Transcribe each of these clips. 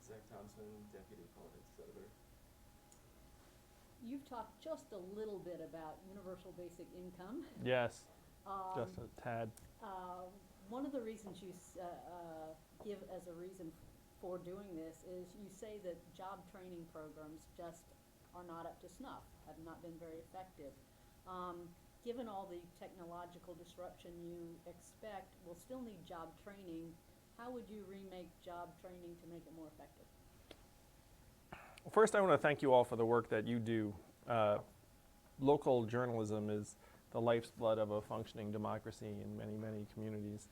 Zach Thompson, Deputy Politics Editor. You've talked just a little bit about universal basic income. Yes, just a tad. One of the reasons you give as a reason for doing this is you say that job training programs just are not up to snuff, have not been very effective. Given all the technological disruption you expect, we'll still need job training. How would you remake job training to make it more effective? Well, first, I want to thank you all for the work that you do. Local journalism is the lifeblood of a functioning democracy in many, many communities.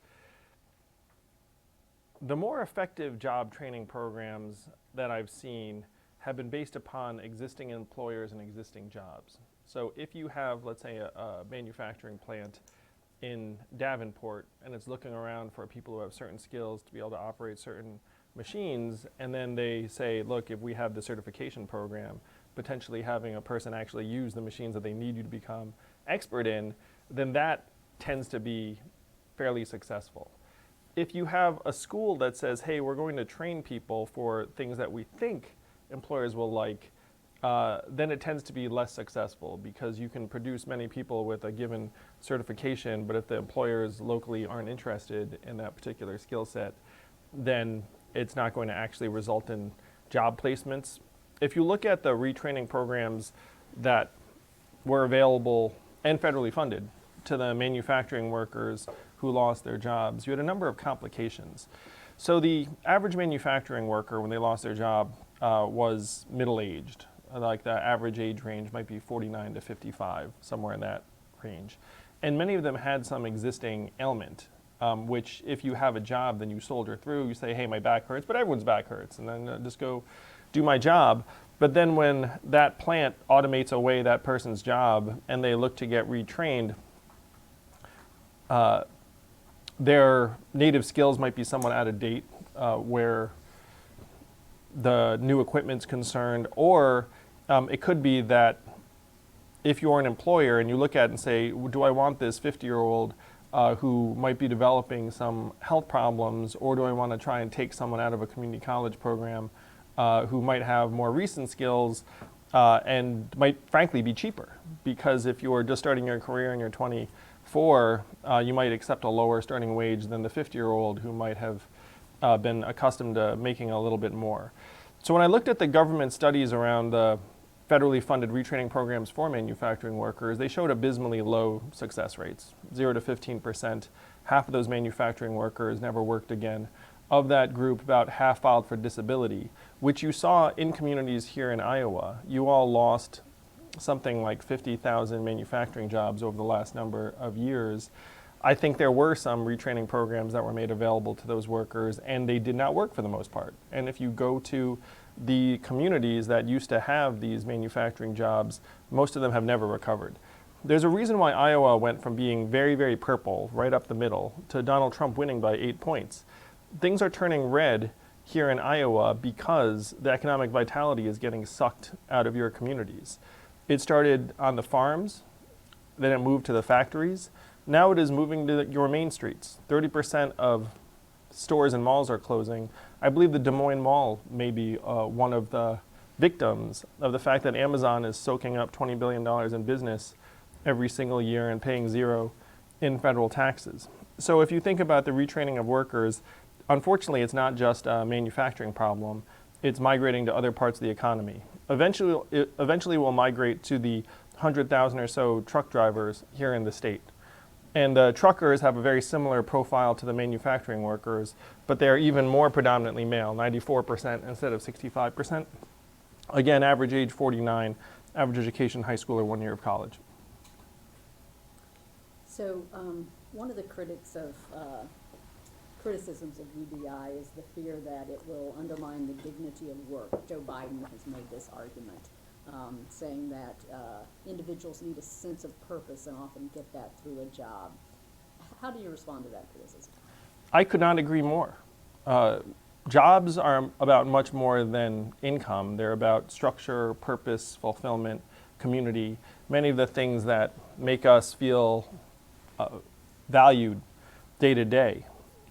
The more effective job training programs that I've seen have been based upon existing employers and existing jobs. So if you have, let's say, a manufacturing plant in Davenport and it's looking around for people who have certain skills to be able to operate certain machines, and then they say, look, if we have the certification program, potentially having a person actually use the machines that they need you to become expert in, then that tends to be fairly successful. If you have a school that says, hey, we're going to train people for things that we think employers will like, then it tends to be less successful because you can produce many people with a given certification, but if the employers locally aren't interested in that particular skill set, then it's not going to actually result in job placements. If you look at the retraining programs that were available and federally funded to the manufacturing workers who lost their jobs, you had a number of complications. So the average manufacturing worker, when they lost their job, was middle-aged. Like the average age range might be 49 to 55, somewhere in that range. And many of them had some existing ailment, which if you have a job, then you soldier through. You say, hey, my back hurts, but everyone's back hurts, and then just go do my job. But then when that plant automates away that person's job and they look to get retrained, their native skills might be somewhat out of date, where the new equipment's concerned, or it could be that if you're an employer and you look at it and say, do I want this 50-year-old who might be developing some health problems, or do I want to try and take someone out of a community college program who might have more recent skills and might frankly be cheaper? Because if you're just starting your career and you're 24, you might accept a lower starting wage than the 50-year-old who might have been accustomed to making a little bit more. So when I looked at the government studies around the federally funded retraining programs for manufacturing workers, they showed abysmally low success rates, 0 to 15%. Half of those manufacturing workers never worked again. Of that group, about half filed for disability, which you saw in communities here in Iowa. You all lost something like 50,000 manufacturing jobs over the last number of years. I think there were some retraining programs that were made available to those workers, and they did not work for the most part. And if you go to the communities that used to have these manufacturing jobs, most of them have never recovered. There's a reason why Iowa went from being very, very purple, right up the middle, to Donald Trump winning by 8 points. Things are turning red here in Iowa because the economic vitality is getting sucked out of your communities. It started on the farms, then it moved to the factories. Now it is moving to your main streets. 30% of stores and malls are closing. I believe the Des Moines Mall may be one of the victims of the fact that Amazon is soaking up $20 billion in business every single year and paying zero in federal taxes. So if you think about the retraining of workers, unfortunately it's not just a manufacturing problem, it's migrating to other parts of the economy. Eventually we'll migrate to the 100,000 or so truck drivers here in the state. And the truckers have a very similar profile to the manufacturing workers, but they're even more predominantly male, 94% instead of 65%. Again, average age 49, average education, high school or 1 year of college. So one of the criticisms of UBI is the fear that it will undermine the dignity of work. Joe Biden has made this argument, saying that individuals need a sense of purpose and often get that through a job. How do you respond to that criticism? I could not agree more. Jobs are about much more than income. They're about structure, purpose, fulfillment, community, many of the things that make us feel valued day to day.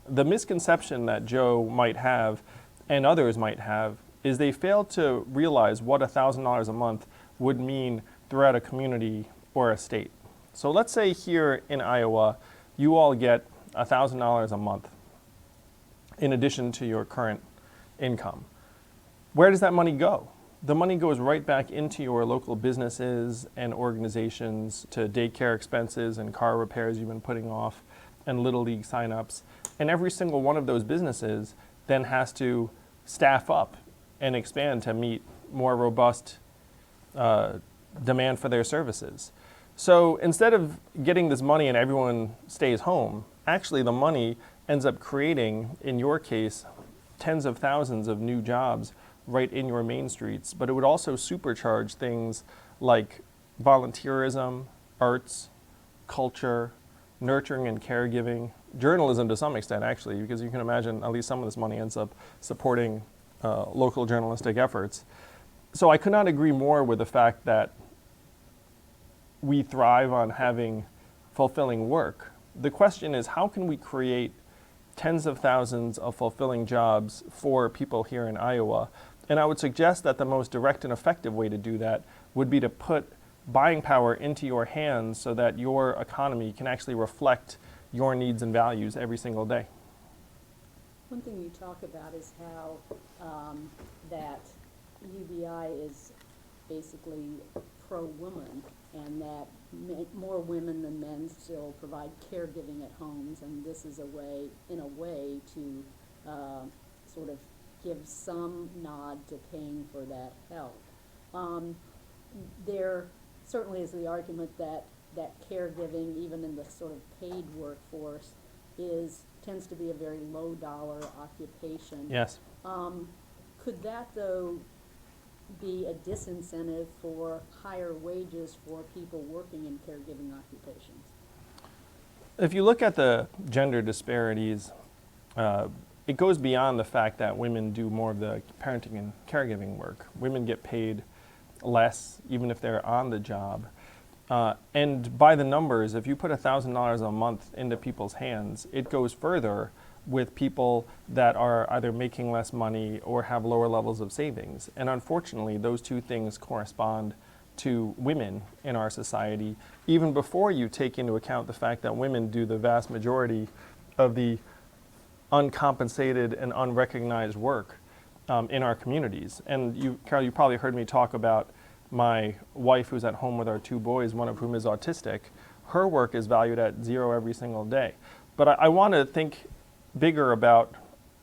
The misconception that Joe might have and others might have is they fail to realize what $1,000 a month would mean throughout a community or a state. So let's say here in Iowa, you all get $1,000 a month in addition to your current income. Where does that money go? The money goes right back into your local businesses and organizations, to daycare expenses and car repairs you've been putting off and Little League signups. And every single one of those businesses then has to staff up and expand to meet more robust demand for their services. So instead of getting this money and everyone stays home, actually the money ends up creating, in your case, tens of thousands of new jobs right in your main streets. But it would also supercharge things like volunteerism, arts, culture, nurturing and caregiving, journalism to some extent, actually, because you can imagine at least some of this money ends up supporting local journalistic efforts. So I could not agree more with the fact that we thrive on having fulfilling work. The question is, how can we create tens of thousands of fulfilling jobs for people here in Iowa? And I would suggest that the most direct and effective way to do that would be to put buying power into your hands so that your economy can actually reflect your needs and values every single day. One thing you talk about is how that UBI is basically pro-woman, and that more women than men still provide caregiving at homes, and this is a way, in a way, to sort of give some nod to paying for that help. There certainly is the argument that caregiving, even in the sort of paid workforce, tends to be a very low dollar occupation. Yes. Could that, though, be a disincentive for higher wages for people working in caregiving occupations? If you look at the gender disparities, it goes beyond the fact that women do more of the parenting and caregiving work. Women get paid less even if they're on the job. And by the numbers, if you put $1,000 a month into people's hands, it goes further with people that are either making less money or have lower levels of savings. And unfortunately, those two things correspond to women in our society, even before you take into account the fact that women do the vast majority of the uncompensated and unrecognized work in our communities. And you, Carol, you probably heard me talk about my wife who's at home with our two boys, one of whom is autistic. Her work is valued at zero every single day. But I want to think bigger about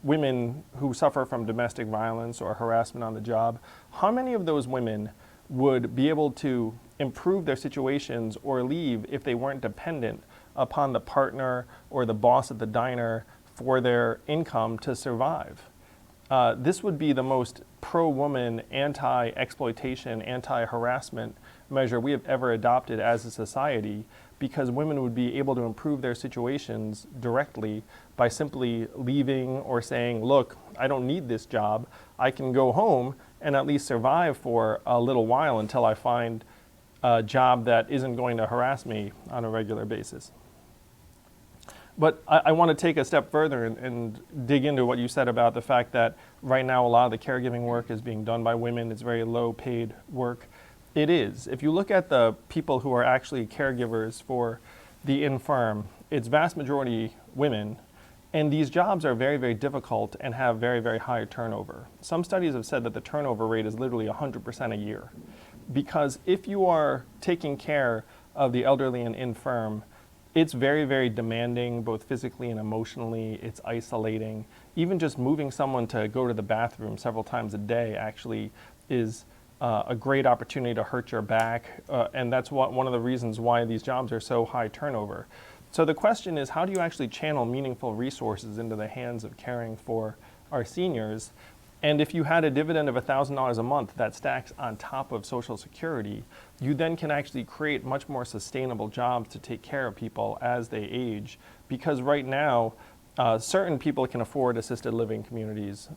women who suffer from domestic violence or harassment on the job. How many of those women would be able to improve their situations or leave if they weren't dependent upon the partner or the boss at the diner for their income to survive? This would be the most pro-woman, anti-exploitation, anti-harassment measure we have ever adopted as a society, because women would be able to improve their situations directly by simply leaving or saying, look, I don't need this job. I can go home and at least survive for a little while until I find a job that isn't going to harass me on a regular basis. But I want to take a step further and dig into what you said about the fact that right now a lot of the caregiving work is being done by women. It's very low paid work. It is. If you look at the people who are actually caregivers for the infirm, it's vast majority women. And these jobs are very, very difficult and have very, very high turnover. Some studies have said that the turnover rate is literally 100% a year. Because if you are taking care of the elderly and infirm, it's very, very demanding, both physically and emotionally. It's isolating. Even just moving someone to go to the bathroom several times a day actually is a great opportunity to hurt your back. And that's one of the reasons why these jobs are so high turnover. So the question is, how do you actually channel meaningful resources into the hands of caring for our seniors? And if you had a dividend of $1,000 a month that stacks on top of Social Security, you then can actually create much more sustainable jobs to take care of people as they age. Because right now, certain people can afford assisted living communities,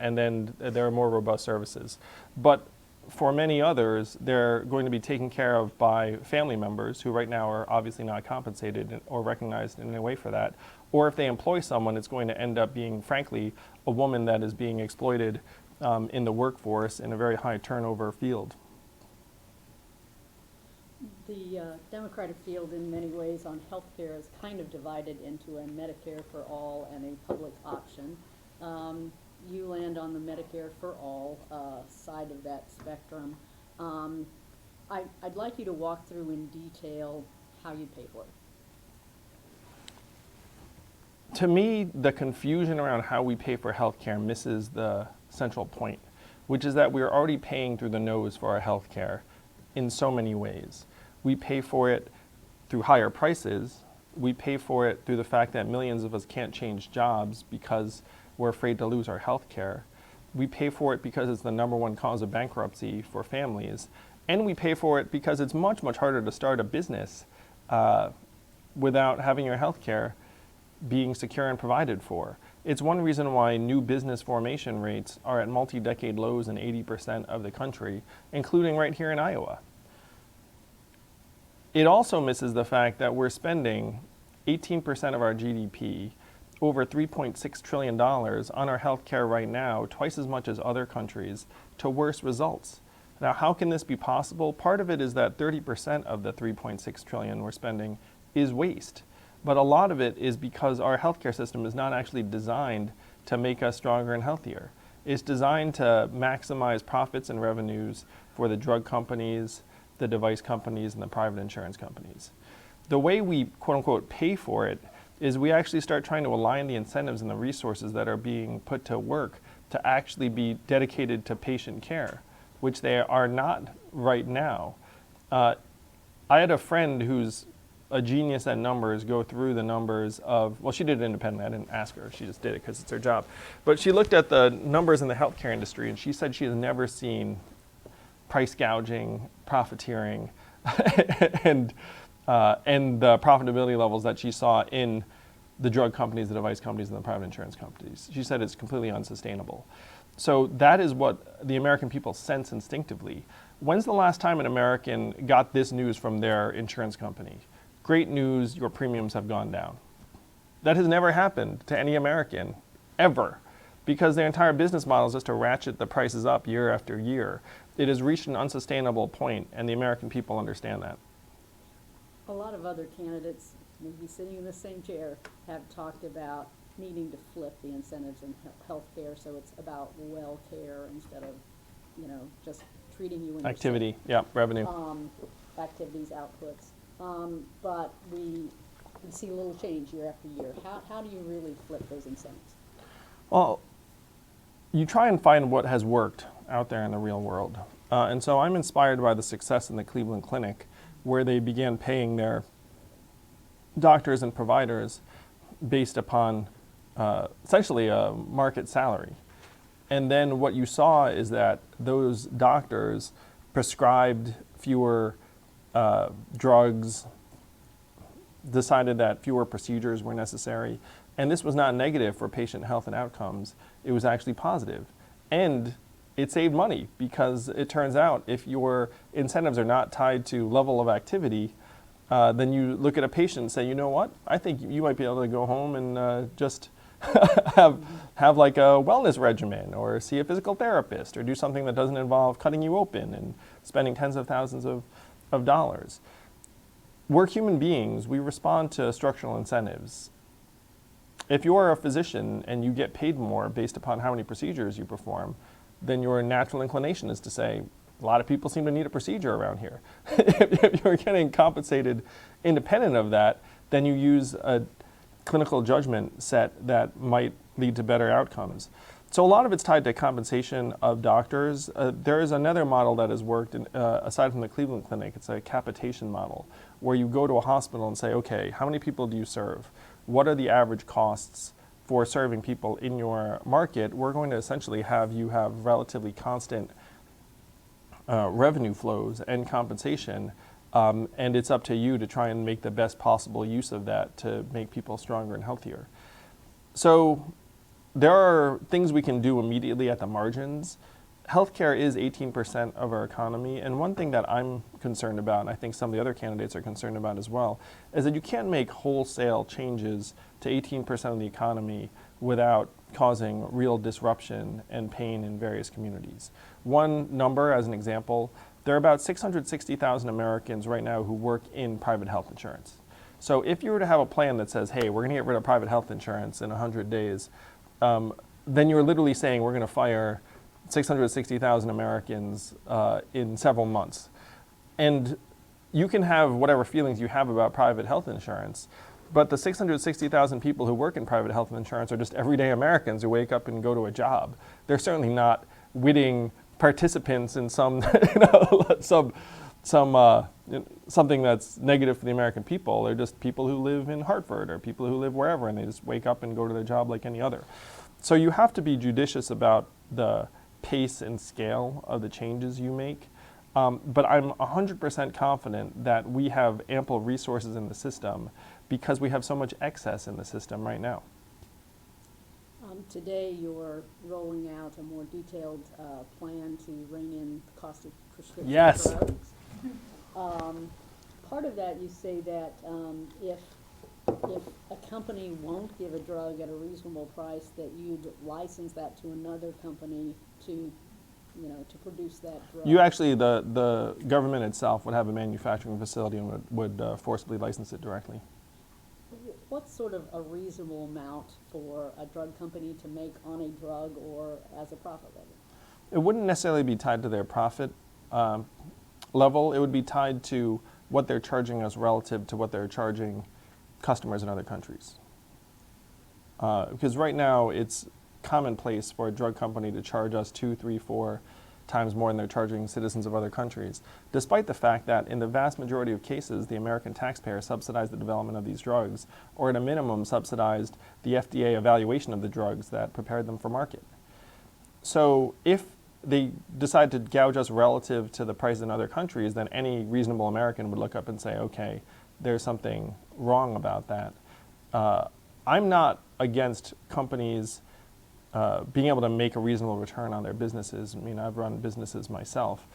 and then there are more robust services. But for many others, they're going to be taken care of by family members who right now are obviously not compensated or recognized in any way for that, Or if they employ someone, it's going to end up being, frankly, a woman that is being exploited in the workforce in a very high turnover field. The Democratic field in many ways on healthcare is kind of divided into a Medicare for all and a public option. You land on the Medicare for all side of that spectrum. I'd like you to walk through in detail how you pay for it. To me, the confusion around how we pay for healthcare misses the central point, which is that we're already paying through the nose for our healthcare in so many ways. We pay for it through higher prices. We pay for it through the fact that millions of us can't change jobs because we're afraid to lose our health care. We pay for it because it's the #1 cause of bankruptcy for families. And we pay for it because it's much, much harder to start a business without having your health care being secure and provided for. It's one reason why new business formation rates are at multi-decade lows in 80% of the country, including right here in Iowa. It also misses the fact that we're spending 18% of our GDP, over $3.6 trillion on our healthcare right now, twice as much as other countries, to worse results. Now, how can this be possible? Part of it is that 30% of the $3.6 trillion we're spending is waste. But a lot of it is because our healthcare system is not actually designed to make us stronger and healthier. It's designed to maximize profits and revenues for the drug companies, the device companies, and the private insurance companies. The way we, quote unquote, pay for it is we actually start trying to align the incentives and the resources that are being put to work to actually be dedicated to patient care, which they are not right now. I had a friend who's a genius at numbers go through the numbers of, well, she did it independently. I didn't ask her. She just did it because it's her job. But she looked at the numbers in the healthcare industry, and she said she has never seen price gouging, profiteering, and the profitability levels that she saw in the drug companies, the device companies, and the private insurance companies. She said it's completely unsustainable. So that is what the American people sense instinctively. When's the last time an American got this news from their insurance company? Great news, your premiums have gone down. That has never happened to any American, ever, because their entire business model is just to ratchet the prices up year after year. It has reached an unsustainable point, and the American people understand that. A lot of other candidates, maybe sitting in the same chair, have talked about needing to flip the incentives in healthcare, so it's about well care instead of, just treating you when you're Activity, sick. yeah, revenue. Activities, outputs. But we see a little change year after year. How do you really flip those incentives? Well, you try and find what has worked out there in the real world. And so I'm inspired by the success in the Cleveland Clinic, where they began paying their doctors and providers based upon essentially a market salary. And then what you saw is that those doctors prescribed fewer drugs, decided that fewer procedures were necessary. And this was not negative for patient health and outcomes. It was actually positive. And it saved money because it turns out if your incentives are not tied to level of activity, then you look at a patient and say, you know what, I think you might be able to go home and just have like a wellness regimen or see a physical therapist or do something that doesn't involve cutting you open and spending tens of thousands of dollars. We're human beings. We respond to structural incentives. If you are a physician and you get paid more based upon how many procedures you perform, then your natural inclination is to say, a lot of people seem to need a procedure around here. If you're getting compensated independent of that, then you use a clinical judgment set that might lead to better outcomes. So a lot of it's tied to compensation of doctors. There is another model that has worked, aside from the Cleveland Clinic. It's a capitation model, where you go to a hospital and say, okay, how many people do you serve? What are the average costs for serving people in your market? We're going to essentially have you have relatively constant revenue flows and compensation, and it's up to you to try and make the best possible use of that to make people stronger and healthier. So there are things we can do immediately at the margins healthcare is 18% of our economy, and one thing that I'm concerned about, and I think some of the other candidates are concerned about as well, is that you can't make wholesale changes to 18% of the economy without causing real disruption and pain in various communities. One number, as an example, there are about 660,000 Americans right now who work in private health insurance. So if you were to have a plan that says, hey, we're going to get rid of private health insurance in 100 days, then you're literally saying we're going to fire 660,000 Americans in several months. And you can have whatever feelings you have about private health insurance, but the 660,000 people who work in private health insurance are just everyday Americans who wake up and go to a job. They're certainly not witting participants in some, something that's negative for the American people. They're just people who live in Hartford or people who live wherever, and they just wake up and go to their job like any other. So you have to be judicious about the pace and scale of the changes you make. But I'm 100% confident that we have ample resources in the system because we have so much excess in the system right now. Today you're rolling out a more detailed plan to rein in the cost of prescription Yes. drugs. Part of that, you say that if a company won't give a drug at a reasonable price, that you'd license that to another company to produce that drug. You actually, the government itself would have a manufacturing facility and would forcibly license it directly. What's sort of a reasonable amount for a drug company to make on a drug or as a profit level? It wouldn't necessarily be tied to their profit level. It would be tied to what they're charging us relative to what they're charging customers in other countries. Because right now it's commonplace for a drug company to charge us 2, 3, 4 times more than they're charging citizens of other countries, despite the fact that in the vast majority of cases, the American taxpayer subsidized the development of these drugs, or at a minimum subsidized the FDA evaluation of the drugs that prepared them for market. So if they decide to gouge us relative to the price in other countries, then any reasonable American would look up and say, okay, there's something wrong about that. I'm not against companies being able to make a reasonable return on their businesses. I mean, I've run businesses myself,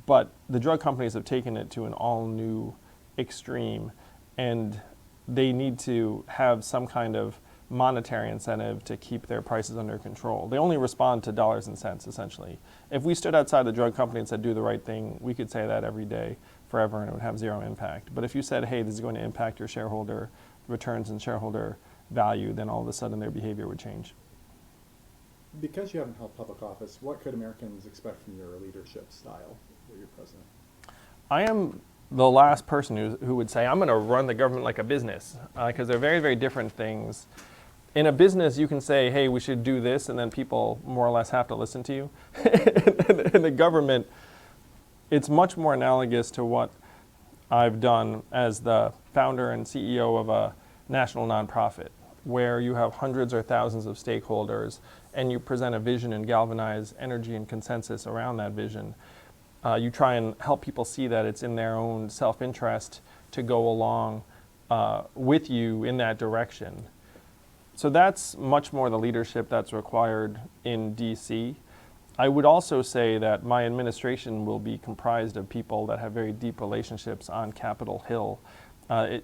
but the drug companies have taken it to an all-new extreme, and they need to have some kind of monetary incentive to keep their prices under control. They only respond to dollars and cents, essentially. If we stood outside the drug company and said, do the right thing, we could say that every day forever and it would have zero impact. But if you said, hey, this is going to impact your shareholder returns and shareholder value, then all of a sudden their behavior would change. Because you haven't held public office, what could Americans expect from your leadership style where you're president? I am the last person who would say, I'm going to run the government like a business, because they're very, very different things. In a business, you can say, hey, we should do this, and then people more or less have to listen to you. In the government, it's much more analogous to what I've done as the founder and CEO of a national nonprofit, where you have hundreds or thousands of stakeholders, and you present a vision and galvanize energy and consensus around that vision. You try and help people see that it's in their own self-interest to go along with you in that direction. So that's much more the leadership that's required in DC. I would also say that my administration will be comprised of people that have very deep relationships on Capitol Hill.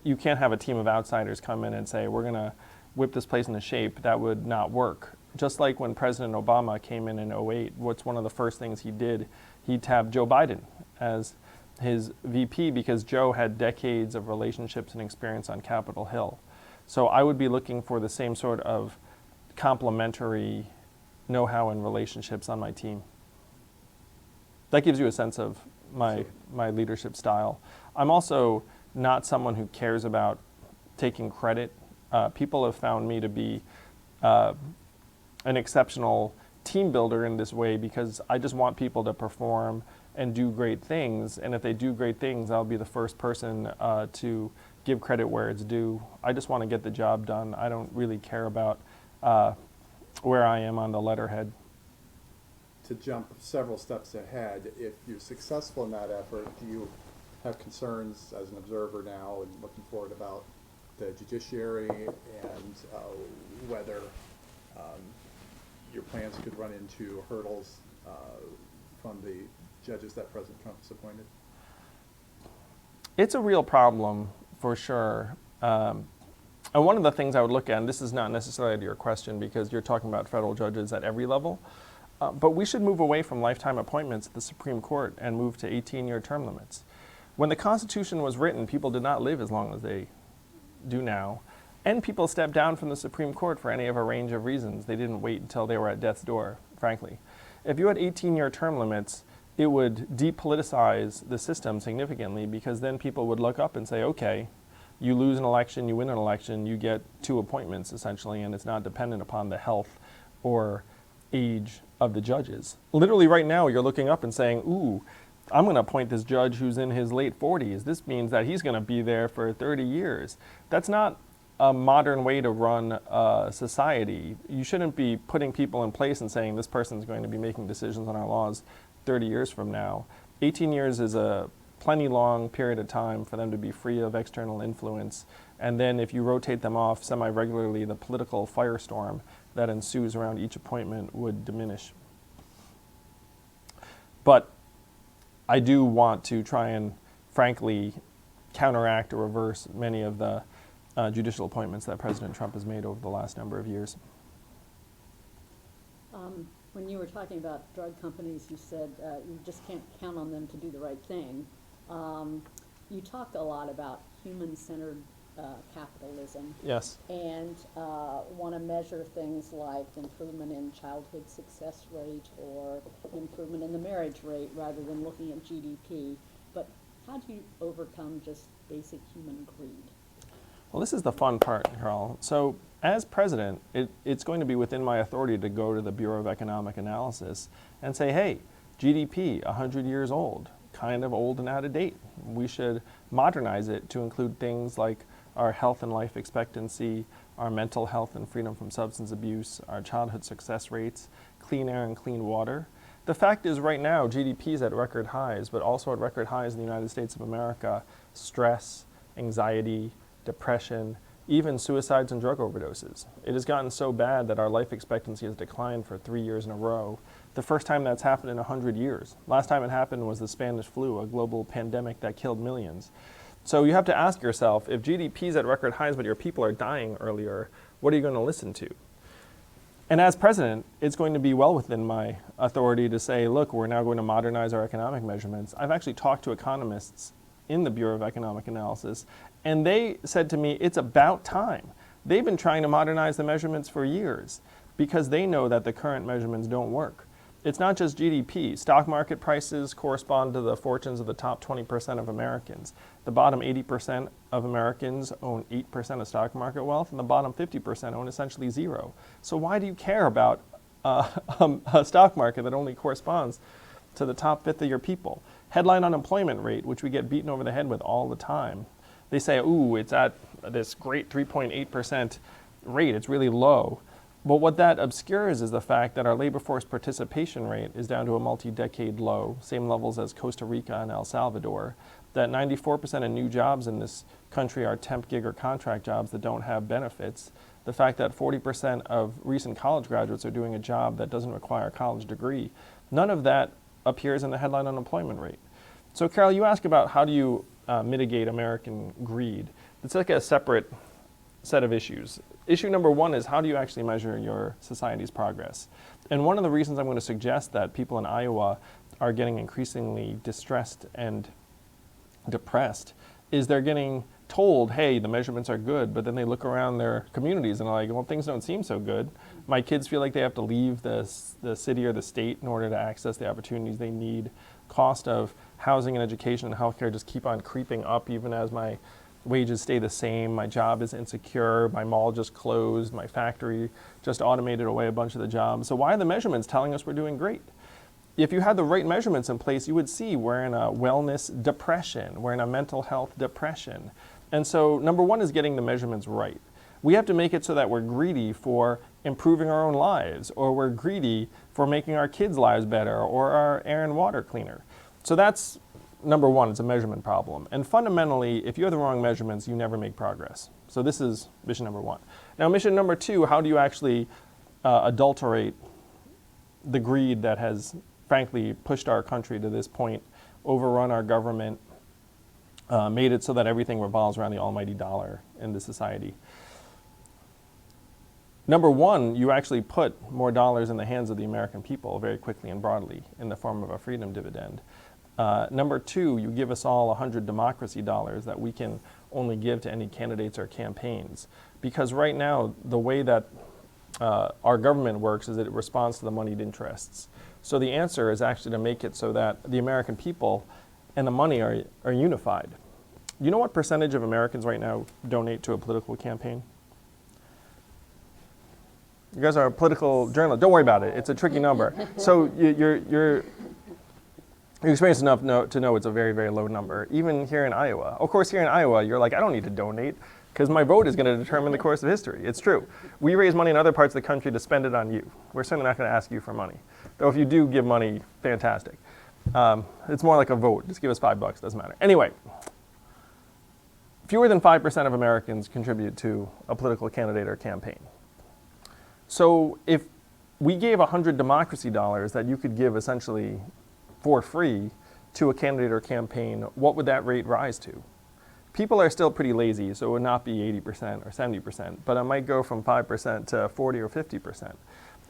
You can't have a team of outsiders come in and say, we're going to whip this place into shape. That would not work. Just like when President Obama came in 2008, what's one of the first things he did? He tabbed Joe Biden as his VP because Joe had decades of relationships and experience on Capitol Hill. So I would be looking for the same sort of complementary know-how and relationships on my team. That gives you a sense of my leadership style. I'm also not someone who cares about taking credit. People have found me to be an exceptional team builder in this way because I just want people to perform and do great things. And if they do great things, I'll be the first person to give credit where it's due. I just want to get the job done. I don't really care about where I am on the letterhead. To jump several steps ahead, if you're successful in that effort, do you have concerns as an observer now and looking forward about the judiciary and whether your plans could run into hurdles on the judges that President Trump has appointed? It's a real problem for sure. And one of the things I would look at, and this is not necessarily to your question because you're talking about federal judges at every level, but we should move away from lifetime appointments at the Supreme Court and move to 18-year term limits. When the Constitution was written, people did not live as long as they do now, and people stepped down from the Supreme Court for any of a range of reasons. They didn't wait until they were at death's door, frankly. If you had 18-year term limits, it would depoliticize the system significantly because then people would look up and say, okay, you lose an election, you win an election, you get 2 appointments essentially, and it's not dependent upon the health or age of the judges. Literally right now you're looking up and saying, ooh, I'm going to appoint this judge who's in his late 40s. This means that he's going to be there for 30 years. That's not a modern way to run a society. You shouldn't be putting people in place and saying this person's going to be making decisions on our laws 30 years from now. 18 years is a plenty long period of time for them to be free of external influence. And then if you rotate them off semi-regularly, the political firestorm that ensues around each appointment would diminish. But I do want to try and, frankly, counteract or reverse many of the judicial appointments that President Trump has made over the last number of years. When you were talking about drug companies, you said you just can't count on them to do the right thing. You talk a lot about human-centered capitalism. Yes. And want to measure things like improvement in childhood success rate or improvement in the marriage rate rather than looking at GDP. But how do you overcome just basic human greed? Well, this is the fun part, Carl. So as president, it's going to be within my authority to go to the Bureau of Economic Analysis and say, hey, GDP, 100 years old, kind of old and out of date. We should modernize it to include things like our health and life expectancy, our mental health and freedom from substance abuse, our childhood success rates, clean air and clean water. The fact is right now, GDP is at record highs, but also at record highs in the United States of America, stress, anxiety, depression, even suicides and drug overdoses. It has gotten so bad that our life expectancy has declined for 3 years in a row. The first time that's happened in 100 years. Last time it happened was the Spanish flu, a global pandemic that killed millions. So you have to ask yourself, if GDP is at record highs but your people are dying earlier, what are you going to listen to? And as president, it's going to be well within my authority to say, look, we're now going to modernize our economic measurements. I've actually talked to economists in the Bureau of Economic Analysis, and they said to me, it's about time. They've been trying to modernize the measurements for years because they know that the current measurements don't work. It's not just GDP. Stock market prices correspond to the fortunes of the top 20% of Americans. The bottom 80% of Americans own 8% of stock market wealth, and the bottom 50% own essentially zero. So why do you care about a stock market that only corresponds to the top fifth of your people? Headline unemployment rate, which we get beaten over the head with all the time. They say, ooh, it's at this great 3.8% rate. It's really low. But what that obscures is the fact that our labor force participation rate is down to a multi-decade low, same levels as Costa Rica and El Salvador, that 94% of new jobs in this country are temp gig or contract jobs that don't have benefits, the fact that 40% of recent college graduates are doing a job that doesn't require a college degree. None of that appears in the headline unemployment rate. So Carol, you ask about how do you mitigate American greed. It's like a separate set of issues. Issue number one is how do you actually measure your society's progress? And one of the reasons I'm going to suggest that people in Iowa are getting increasingly distressed and depressed is they're getting told, hey, the measurements are good, but then they look around their communities and are like, well, things don't seem so good. My kids feel like they have to leave the city or the state in order to access the opportunities they need. Cost of housing and education and healthcare just keep on creeping up even as my wages stay the same, my job is insecure, my mall just closed, my factory just automated away a bunch of the jobs. So why are the measurements telling us we're doing great? If you had the right measurements in place, you would see we're in a wellness depression, we're in a mental health depression. And so number one is getting the measurements right. We have to make it so that we're greedy for improving our own lives, or we're greedy for making our kids' lives better, or our air and water cleaner. So that's number one, it's a measurement problem. And fundamentally, if you have the wrong measurements, you never make progress. So this is mission number one. Now mission number two, how do you actually adulterate the greed that has frankly pushed our country to this point, overrun our government, made it so that everything revolves around the almighty dollar in the society. Number one, you actually put more dollars in the hands of the American people very quickly and broadly in the form of a freedom dividend. Number two, you give us all 100 democracy dollars that we can only give to any candidates or campaigns. Because right now, the way that our government works is that it responds to the moneyed interests. So the answer is actually to make it so that the American people and the money are unified. You know what percentage of Americans right now donate to a political campaign? You guys are a political journalist. Don't worry about it. It's a tricky number. So you're experienced enough to know it's a very, very low number. Even here in Iowa. Of course, here in Iowa, you're like, I don't need to donate because my vote is going to determine the course of history. It's true. We raise money in other parts of the country to spend it on you. We're certainly not going to ask you for money. Though if you do give money, fantastic. It's more like a vote. Just give us $5, doesn't matter. Anyway, fewer than 5% of Americans contribute to a political candidate or campaign. So if we gave 100 democracy dollars that you could give essentially for free to a candidate or campaign, what would that rate rise to? People are still pretty lazy, so it would not be 80% or 70%, but it might go from 5% to 40 or 50%.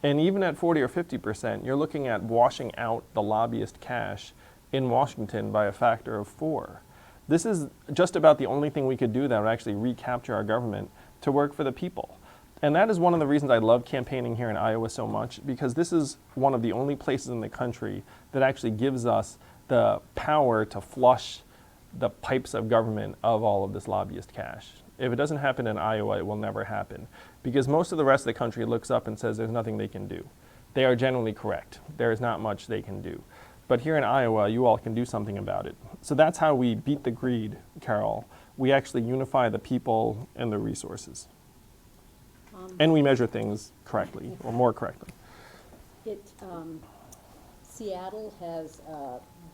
And even at 40 or 50%, you're looking at washing out the lobbyist cash in Washington by a factor of 4. This is just about the only thing we could do that would actually recapture our government to work for the people. And that is one of the reasons I love campaigning here in Iowa so much, because this is one of the only places in the country that actually gives us the power to flush the pipes of government of all of this lobbyist cash. If it doesn't happen in Iowa, it will never happen, because most of the rest of the country looks up and says there's nothing they can do. They are generally correct. There is not much they can do. But here in Iowa, you all can do something about it. So that's how we beat the greed, Carol. We actually unify the people and the resources. And we measure things correctly, or more correctly. Seattle has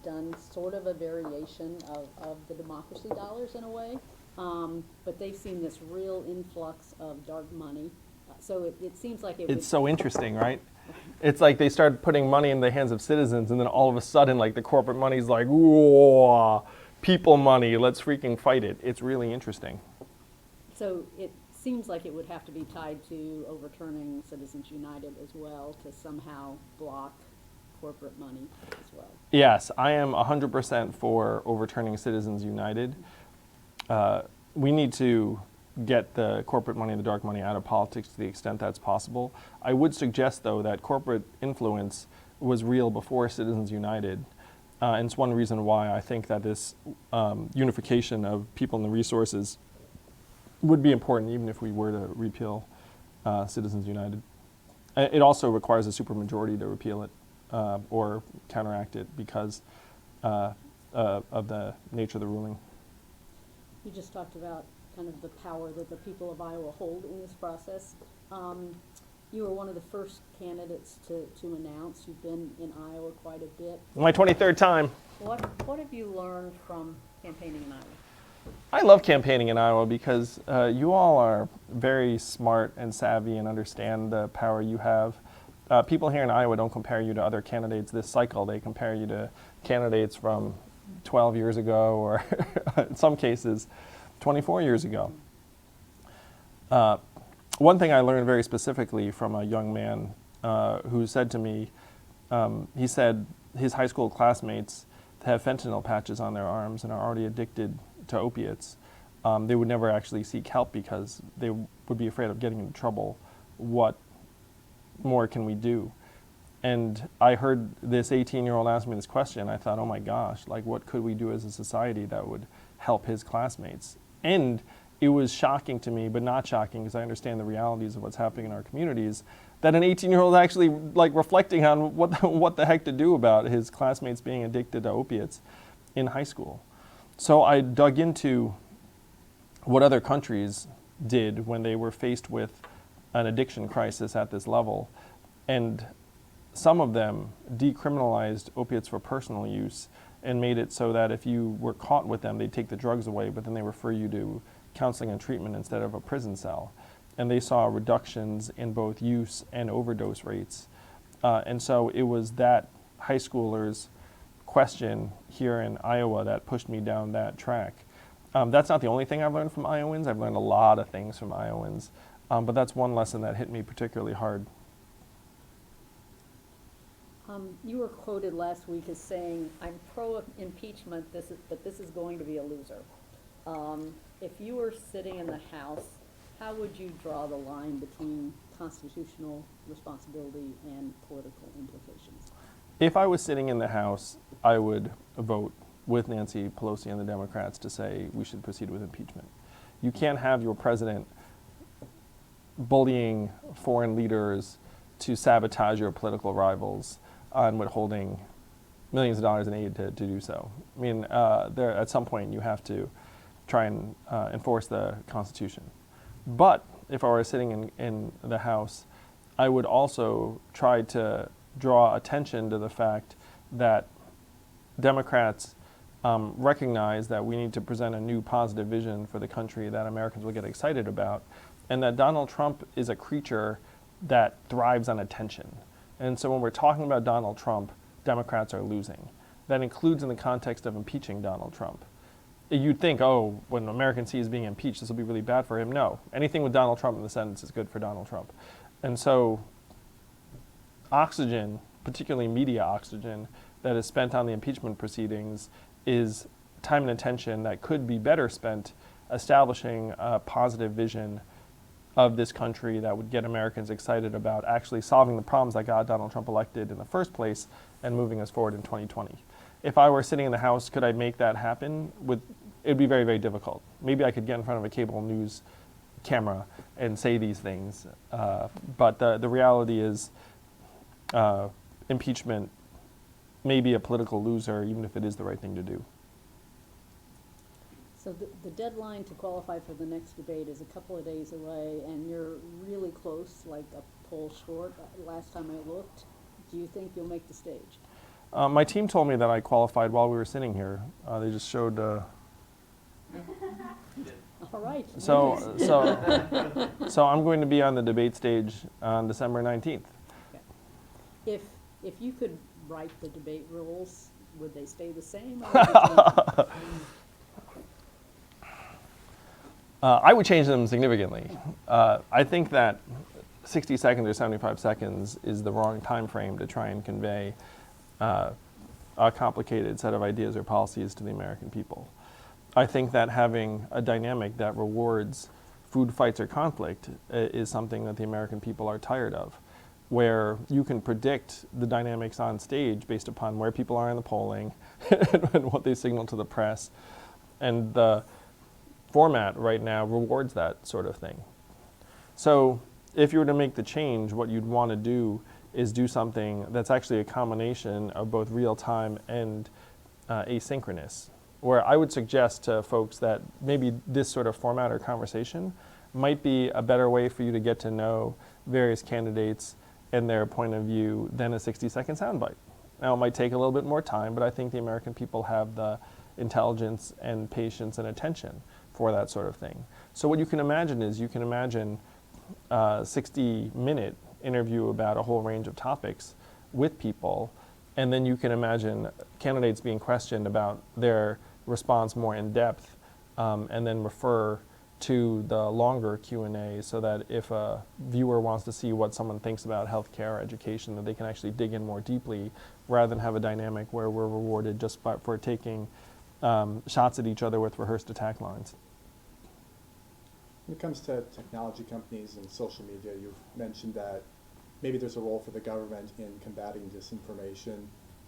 done sort of a variation of the democracy dollars in a way, but they've seen this real influx of dark money. So it seems like it's so interesting, right? It's like they started putting money in the hands of citizens, and then all of a sudden, like the corporate money's like, whoa, people money, let's freaking fight it. It's really interesting. So it seems like it would have to be tied to overturning Citizens United as well to somehow block corporate money as well. Yes, I am 100% for overturning Citizens United. We need to get the corporate money and the dark money out of politics to the extent that's possible. I would suggest, though, that corporate influence was real before Citizens United. And it's one reason why I think that this unification of people and the resources would be important even if we were to repeal Citizens United. It also requires a supermajority to repeal it or counteract it because of the nature of the ruling. You just talked about kind of the power that the people of Iowa hold in this process. You were one of the first candidates to announce. You've been in Iowa quite a bit. My 23rd time. What have you learned from campaigning in Iowa? I love campaigning in Iowa because you all are very smart and savvy and understand the power you have. People here in Iowa don't compare you to other candidates this cycle. They compare you to candidates from 12 years ago or in some cases 24 years ago. One thing I learned very specifically from a young man who said to me, he said his high school classmates have fentanyl patches on their arms and are already addicted to opiates. They would never actually seek help because they would be afraid of getting into trouble. What more can we do? And I heard this 18-year-old ask me this question. I thought, oh my gosh, like what could we do as a society that would help his classmates? And it was shocking to me, but not shocking because I understand the realities of what's happening in our communities, that an 18-year-old actually like reflecting on what the heck to do about his classmates being addicted to opiates in high school. So I dug into what other countries did when they were faced with an addiction crisis at this level. And some of them decriminalized opiates for personal use and made it so that if you were caught with them, they'd take the drugs away, but then they refer you to counseling and treatment instead of a prison cell. And they saw reductions in both use and overdose rates. And so it was that high schoolers' question here in Iowa that pushed me down that track. That's not the only thing I've learned from Iowans. I've learned a lot of things from Iowans, but that's one lesson that hit me particularly hard. You were quoted last week as saying, "I'm pro-impeachment, but this is going to be a loser." If you were sitting in the House, how would you draw the line between constitutional responsibility and political implications? If I was sitting in the House, I would vote with Nancy Pelosi and the Democrats to say we should proceed with impeachment. You can't have your president bullying foreign leaders to sabotage your political rivals on withholding millions of dollars in aid to do so. I mean, at some point you have to try and enforce the Constitution. But if I were sitting in the House, I would also try to draw attention to the fact that Democrats recognize that we need to present a new positive vision for the country that Americans will get excited about, and that Donald Trump is a creature that thrives on attention. And so when we're talking about Donald Trump, Democrats are losing. That includes in the context of impeaching Donald Trump. You'd think, oh, when Americans see he's being impeached, this will be really bad for him. No, anything with Donald Trump in the sentence is good for Donald Trump. And so oxygen, particularly media oxygen, that is spent on the impeachment proceedings is time and attention that could be better spent establishing a positive vision of this country that would get Americans excited about actually solving the problems that got Donald Trump elected in the first place and moving us forward in 2020. If I were sitting in the House, could I make that happen? It'd be very, very difficult. Maybe I could get in front of a cable news camera and say these things, but the reality is impeachment may be a political loser, even if it is the right thing to do. So the deadline to qualify for the next debate is a couple of days away, and you're really close, like a poll short. Last time I looked, do you think you'll make the stage? My team told me that I qualified while we were sitting here. They just showed. All right. So I'm going to be on the debate stage on December 19th. Okay. If you could write the debate rules, would they stay the same? Or would they change? I would change them significantly. I think that 60 seconds or 75 seconds is the wrong time frame to try and convey a complicated set of ideas or policies to the American people. I think that having a dynamic that rewards food fights or conflict is something that the American people are tired of, where you can predict the dynamics on stage based upon where people are in the polling and what they signal to the press. And the format right now rewards that sort of thing. So if you were to make the change, what you'd want to do is do something that's actually a combination of both real-time and asynchronous, where I would suggest to folks that maybe this sort of format or conversation might be a better way for you to get to know various candidates and their point of view than a 60-second soundbite. Now, it might take a little bit more time, but I think the American people have the intelligence and patience and attention for that sort of thing. So what you can imagine is you can imagine a 60-minute interview about a whole range of topics with people, and then you can imagine candidates being questioned about their response more in depth, and then refer to the longer Q&A so that if a viewer wants to see what someone thinks about healthcare or education, that they can actually dig in more deeply rather than have a dynamic where we're rewarded just for taking shots at each other with rehearsed attack lines. When it comes to technology companies and social media, you've mentioned that maybe there's a role for the government in combating disinformation.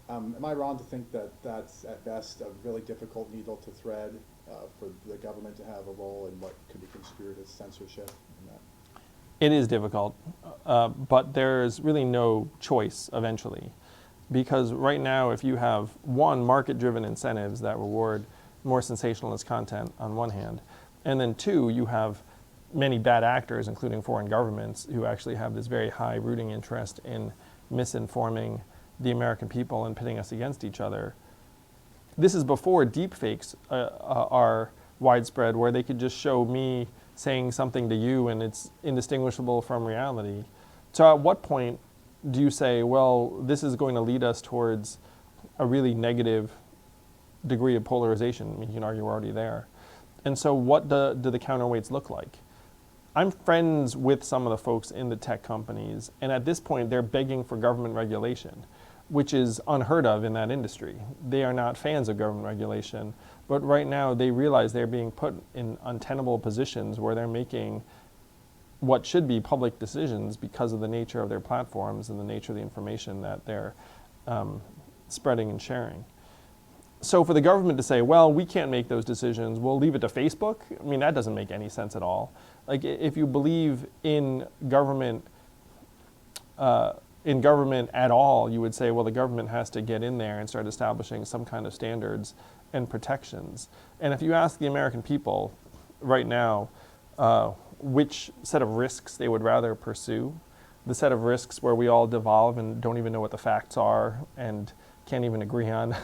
Am I wrong to think that that's at best a really difficult needle to thread for the government to have a role in what could be construed as censorship? In that? It is difficult, but there's really no choice eventually. Because right now, if you have one, market-driven incentives that reward more sensationalist content on one hand, and then two, you have many bad actors, including foreign governments, who actually have this very high rooting interest in misinforming the American people and pitting us against each other. This is before deepfakes are widespread, where they could just show me saying something to you and it's indistinguishable from reality. So at what point do you say, well, this is going to lead us towards a really negative degree of polarization? I mean, you can argue we're already there. And so what do the counterweights look like? I'm friends with some of the folks in the tech companies, and at this point they're begging for government regulation, which is unheard of in that industry. They are not fans of government regulation, but right now they realize they're being put in untenable positions where they're making what should be public decisions because of the nature of their platforms and the nature of the information that they're spreading and sharing. So for the government to say, well, we can't make those decisions, we'll leave it to Facebook, I mean, that doesn't make any sense at all. Like, if you believe in government at all, you would say, well, the government has to get in there and start establishing some kind of standards and protections. And if you ask the American people right now which set of risks they would rather pursue, the set of risks where we all devolve and don't even know what the facts are and can't even agree on,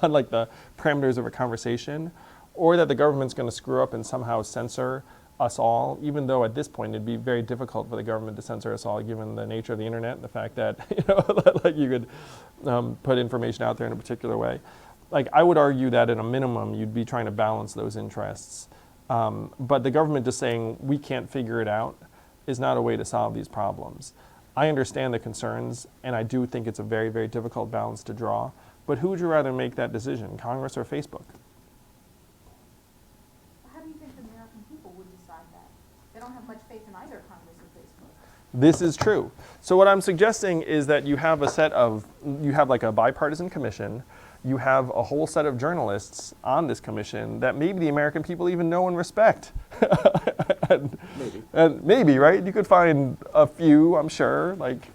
on like the parameters of a conversation, or that the government's going to screw up and somehow censor us all, even though at this point it'd be very difficult for the government to censor us all given the nature of the internet and the fact that, you know, like you could put information out there in a particular way. Like, I would argue that at a minimum you'd be trying to balance those interests. But the government just saying we can't figure it out is not a way to solve these problems. I understand the concerns, and I do think it's a very, very difficult balance to draw. But who would you rather make that decision, Congress or Facebook? How do you think the American people would decide that? They don't have much faith in either Congress or Facebook. This is true. So what I'm suggesting is that you have like a bipartisan commission. You have a whole set of journalists on this commission that maybe the American people even know and respect. Maybe, right? You could find a few, I'm sure, like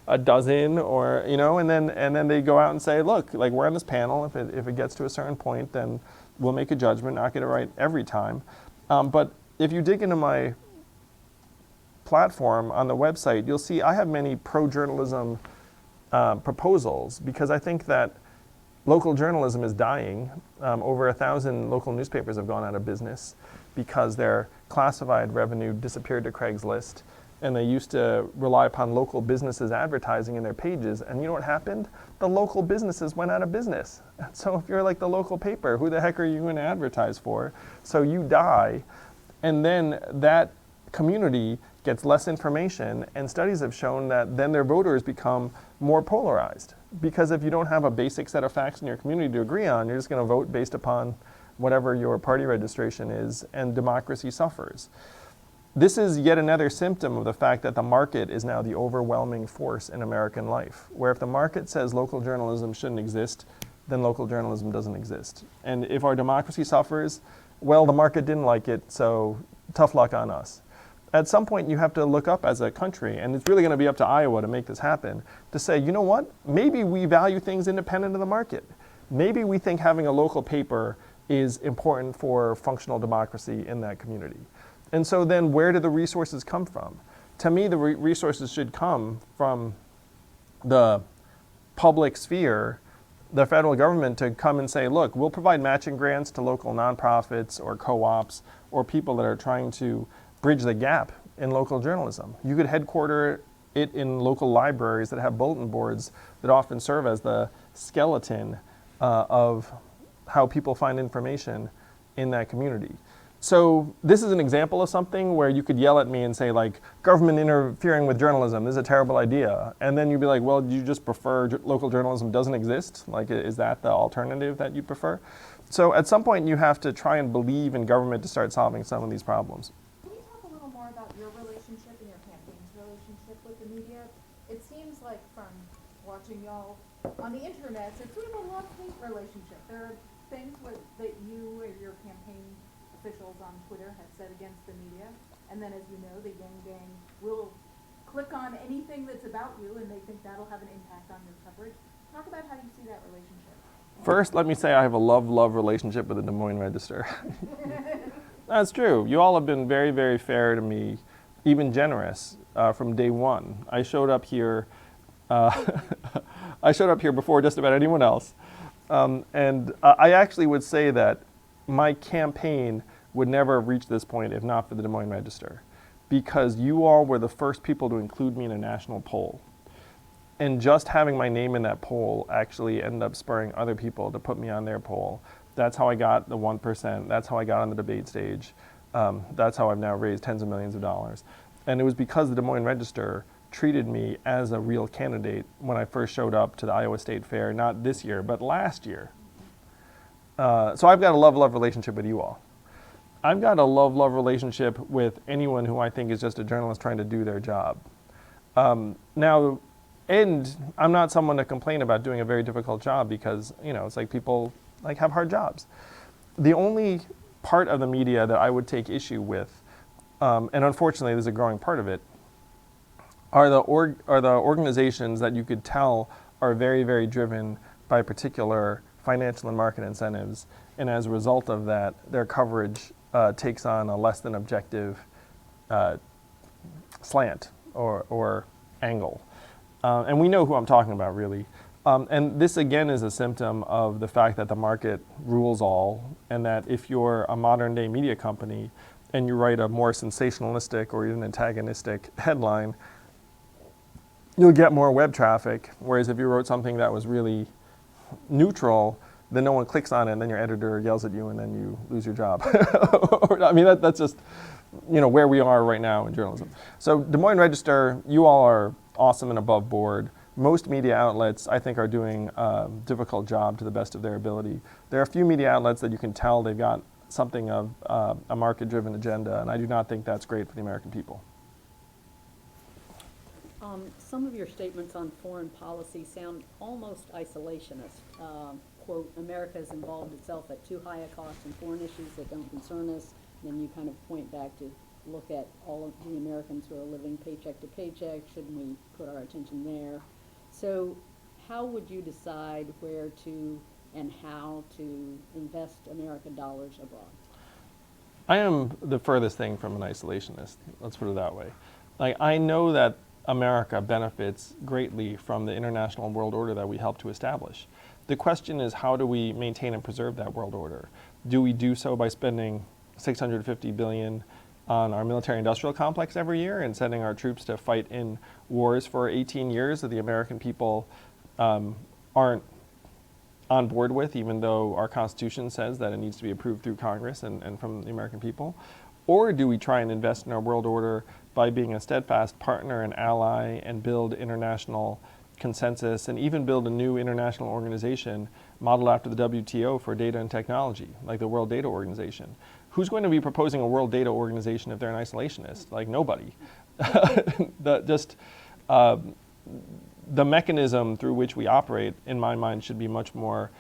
a dozen, or, you know, and then they go out and say, look, like, we're on this panel. If it gets to a certain point, then we'll make a judgment, not get it right every time. But if you dig into my platform on the website, you'll see I have many pro-journalism proposals, because I think that local journalism is dying. Over 1,000 local newspapers have gone out of business because their classified revenue disappeared to Craigslist, and they used to rely upon local businesses advertising in their pages, and you know what happened? The local businesses went out of business. So if you're like the local paper, who the heck are you going to advertise for? So you die, and then that community gets less information, and studies have shown that then their voters become more polarized. Because if you don't have a basic set of facts in your community to agree on, you're just going to vote based upon whatever your party registration is, and democracy suffers. This is yet another symptom of the fact that the market is now the overwhelming force in American life, where if the market says local journalism shouldn't exist, then local journalism doesn't exist. And if our democracy suffers, well, the market didn't like it, so tough luck on us. At some point, you have to look up as a country, and it's really going to be up to Iowa to make this happen, to say, you know what, maybe we value things independent of the market. Maybe we think having a local paper is important for functional democracy in that community. And so then where do the resources come from? To me, the resources should come from the public sphere, the federal government, to come and say, look, we'll provide matching grants to local nonprofits or co-ops or people that are trying to bridge the gap in local journalism. You could headquarter it in local libraries that have bulletin boards that often serve as the skeleton of how people find information in that community. So this is an example of something where you could yell at me and say, like, government interfering with journalism, this is a terrible idea. And then you'd be like, well, do you just prefer local journalism doesn't exist? Like, is that the alternative that you prefer? So at some point you have to try and believe in government to start solving some of these problems. Can you talk a little more about your relationship and your campaign's relationship with the media? It seems like from watching y'all on the internet, it's sort of a love-hate relationship. There are things that you or your campaign officials on Twitter have said against the media, and then, as you know, the Yang Gang will click on anything that's about you, and they think that'll have an impact on your coverage. Talk about how you see that relationship. First, let me say I have a love-love relationship with the Des Moines Register. That's true. You all have been very, very fair to me, even generous from day one. I showed up here. I showed up here before just about anyone else, and I actually would say that my campaign would never have reached this point if not for the Des Moines Register, because you all were the first people to include me in a national poll. And just having my name in that poll actually ended up spurring other people to put me on their poll. That's how I got the 1%. That's how I got on the debate stage. That's how I've now raised tens of millions of dollars. And it was because the Des Moines Register treated me as a real candidate when I first showed up to the Iowa State Fair, not this year, but last year. So I've got a love-love relationship with you all. I've got a love-love relationship with anyone who I think is just a journalist trying to do their job. Now, and I'm not someone to complain about doing a very difficult job because, you know, it's like people like have hard jobs. The only part of the media that I would take issue with, and unfortunately there's a growing part of it, are the organizations that you could tell are very, very driven by particular financial and market incentives, and as a result of that, their coverage takes on a less than objective slant or angle. And we know who I'm talking about, really. And this, again, is a symptom of the fact that the market rules all, and that if you're a modern-day media company and you write a more sensationalistic or even antagonistic headline, you'll get more web traffic, whereas if you wrote something that was really neutral, then no one clicks on it, and then your editor yells at you, and then you lose your job. I mean, that's just, you know, where we are right now in journalism. So Des Moines Register, you all are awesome and above board. Most media outlets, I think, are doing a difficult job to the best of their ability. There are a few media outlets that you can tell they've got something of a market-driven agenda, and I do not think that's great for the American people. Some of your statements on foreign policy sound almost isolationist. Quote, America has involved itself at too high a cost in foreign issues that don't concern us. Then you kind of point back to look at all of the Americans who are living paycheck to paycheck. Shouldn't we put our attention there? So how would you decide where to and how to invest American dollars abroad? I am the furthest thing from an isolationist, let's put it that way. Like, I know that America benefits greatly from the international world order that we helped to establish. The question is, how do we maintain and preserve that world order? Do we do so by spending $650 billion on our military-industrial complex every year and sending our troops to fight in wars for 18 years that the American people aren't on board with, even though our Constitution says that it needs to be approved through Congress and from the American people? Or do we try and invest in our world order by being a steadfast partner and ally and build international consensus and even build a new international organization modeled after the WTO for data and technology, like the World Data Organization? Who's going to be proposing a World Data Organization if they're an isolationist? Like, nobody. The mechanism through which we operate, in my mind, should be much more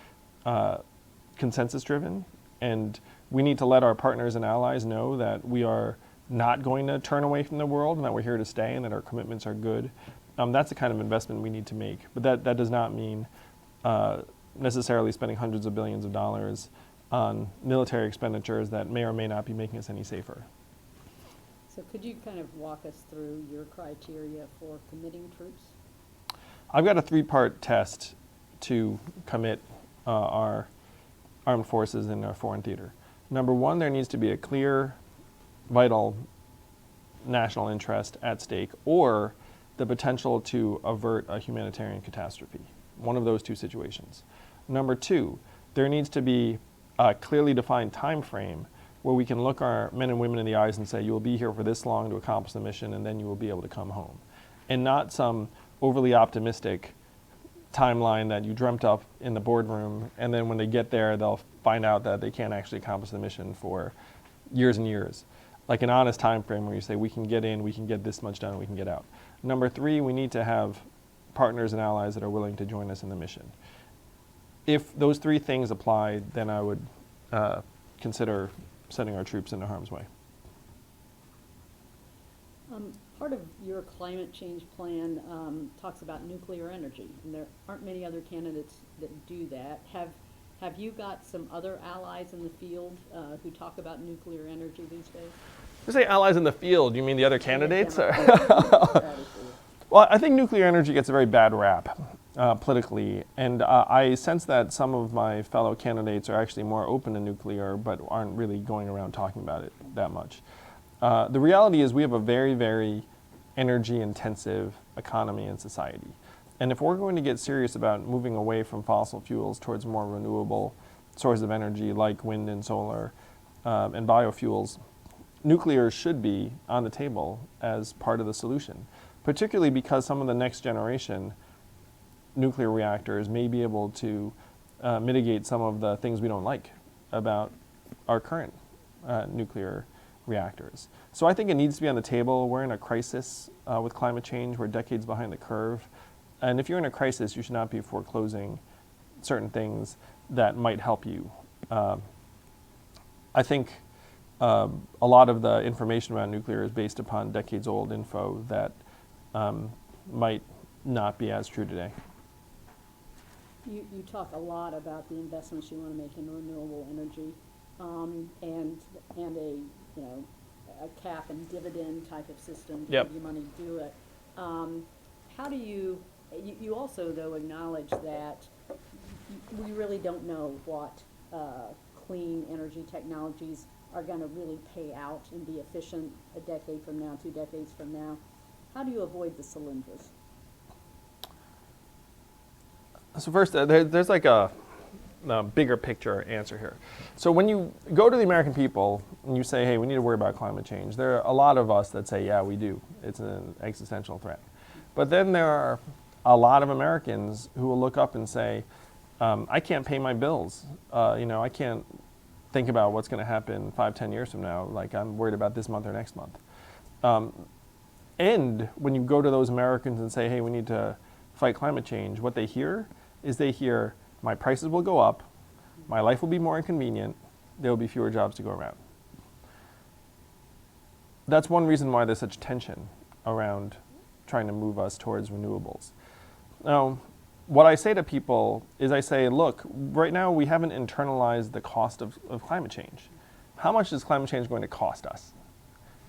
consensus-driven, and we need to let our partners and allies know that we are not going to turn away from the world and that we're here to stay and that our commitments are good. That's the kind of investment we need to make. But that does not mean necessarily spending hundreds of billions of dollars on military expenditures that may or may not be making us any safer. So could you kind of walk us through your criteria for committing troops? I've got a three-part test to commit our armed forces in our foreign theater. Number one, there needs to be a clear, vital national interest at stake, or the potential to avert a humanitarian catastrophe. One of those two situations. Number two, there needs to be a clearly defined time frame where we can look our men and women in the eyes and say, you will be here for this long to accomplish the mission, and then you will be able to come home. And not some overly optimistic timeline that you dreamt up in the boardroom, and then when they get there, they'll find out that they can't actually accomplish the mission for years and years. Like an honest time frame where you say, we can get in, we can get this much done, we can get out. Number three, we need to have partners and allies that are willing to join us in the mission. If those three things apply, then I would consider sending our troops into harm's way. Part of your climate change plan talks about nuclear energy, and there aren't many other candidates that do that. Have you got some other allies in the field who talk about nuclear energy these days? You say allies in the field, you mean the other candidates? Yeah, Well, I think nuclear energy gets a very bad rap politically, and I sense that some of my fellow candidates are actually more open to nuclear, but aren't really going around talking about it that much. The reality is we have a very, very energy-intensive economy and society. And if we're going to get serious about moving away from fossil fuels towards more renewable sources of energy like wind and solar and biofuels, nuclear should be on the table as part of the solution, particularly because some of the next generation nuclear reactors may be able to mitigate some of the things we don't like about our current nuclear reactors. So I think it needs to be on the table. We're in a crisis with climate change. We're decades behind the curve. And if you're in a crisis, you should not be foreclosing certain things that might help you. I think a lot of the information around nuclear is based upon decades-old info that might not be as true today. You talk a lot about the investments you want to make in renewable energy, and a a cap and dividend type of system to Yep. give you money to do it. How do you also though acknowledge that we really don't know what clean energy technologies are going to really pay out and be efficient a decade from now, 2 decades from now. How do you avoid the cylinders? So first, there's like a bigger picture answer here. So when you go to the American people and you say, hey, we need to worry about climate change, there are a lot of us that say, yeah, we do. It's an existential threat. But then there are a lot of Americans who will look up and say, I can't pay my bills. I can't think about what's going to happen 5, 10 years from now. Like, I'm worried about this month or next month. And when you go to those Americans and say, hey, we need to fight climate change, what they hear is my prices will go up, my life will be more inconvenient, there will be fewer jobs to go around. That's one reason why there's such tension around trying to move us towards renewables. Now, what I say to people is I say, look, right now we haven't internalized the cost of climate change. How much is climate change going to cost us?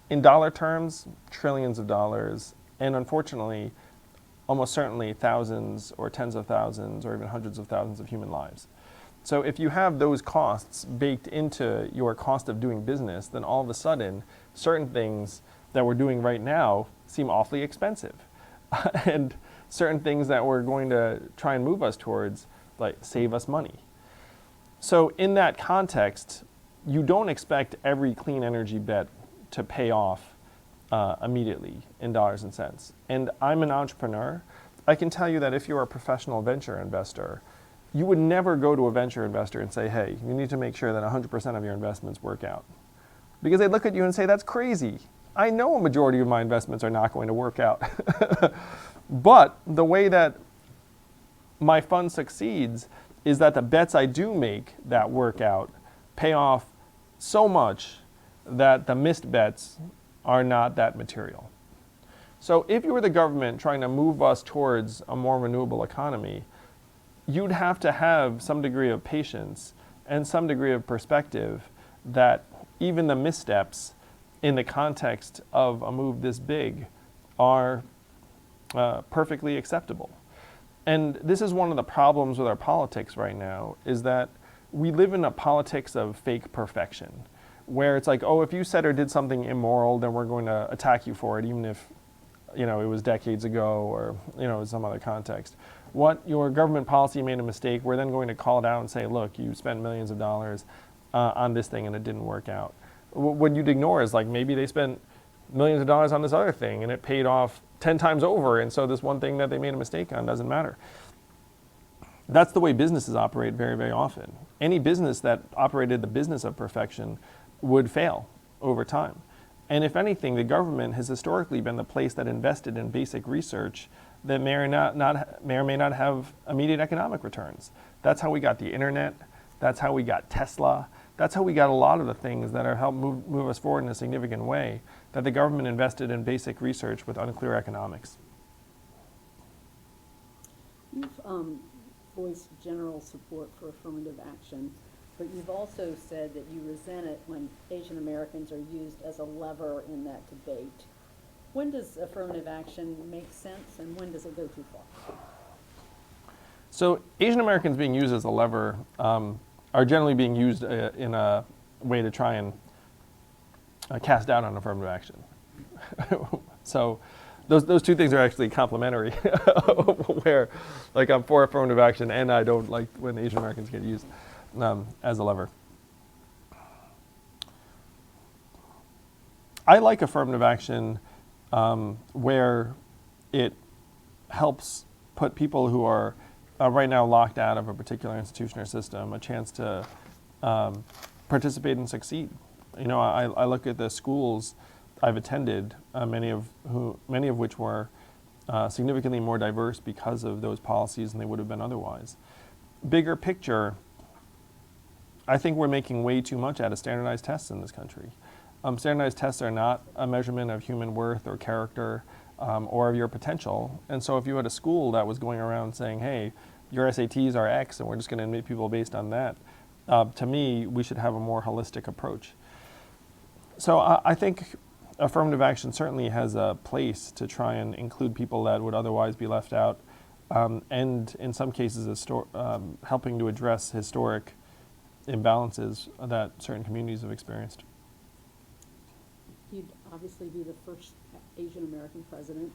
In dollar terms, trillions of dollars, and unfortunately, almost certainly thousands or tens of thousands or even hundreds of thousands of human lives. So if you have those costs baked into your cost of doing business, then all of a sudden, certain things that we're doing right now seem awfully expensive. And certain things that we're going to try and move us towards, like, save us money. So in that context, you don't expect every clean energy bet to pay off immediately in dollars and cents. And I'm an entrepreneur. I can tell you that if you're a professional venture investor, you would never go to a venture investor and say, hey, you need to make sure that 100% of your investments work out. Because they look at you and say, that's crazy. I know a majority of my investments are not going to work out. But the way that my fund succeeds is that the bets I do make that work out pay off so much that the missed bets are not that material. So if you were the government trying to move us towards a more renewable economy, you'd have to have some degree of patience and some degree of perspective that even the missteps in the context of a move this big are perfectly acceptable. And this is one of the problems with our politics right now, is that we live in a politics of fake perfection, where it's like, oh, if you said or did something immoral, then we're going to attack you for it, even if it was decades ago or some other context. What your government policy made a mistake, we're then going to call it out and say, look, you spent millions of dollars on this thing and it didn't work out. What you'd ignore is, like, maybe they spent millions of dollars on this other thing and it paid off 10 times over, and so this one thing that they made a mistake on doesn't matter. That's the way businesses operate very, very often. Any business that operated the business of perfection would fail over time. And if anything, the government has historically been the place that invested in basic research that may or may not have immediate economic returns. That's how we got the internet. That's how we got Tesla. That's how we got a lot of the things that are helped move us forward in a significant way, that the government invested in basic research with unclear economics. You've voiced general support for affirmative action, but you've also said that you resent it when Asian Americans are used as a lever in that debate. When does affirmative action make sense, and when does it go too far? So Asian Americans being used as a lever are generally being used in a way to try and cast doubt on affirmative action. So those two things are actually complementary, where like I'm for affirmative action and I don't like when Asian Americans get used as a lever. I like affirmative action where it helps put people who are right now locked out of a particular institution or system a chance to participate and succeed. You know, I look at the schools I've attended, many of which were significantly more diverse because of those policies than they would have been otherwise. Bigger picture, I think we're making way too much out of standardized tests in this country. Standardized tests are not a measurement of human worth or character or of your potential. And so if you had a school that was going around saying, hey, your SATs are X and we're just going to admit people based on that, to me, we should have a more holistic approach. So I think affirmative action certainly has a place to try and include people that would otherwise be left out, and in some cases helping to address historic imbalances that certain communities have experienced. You'd obviously be the first Asian American president.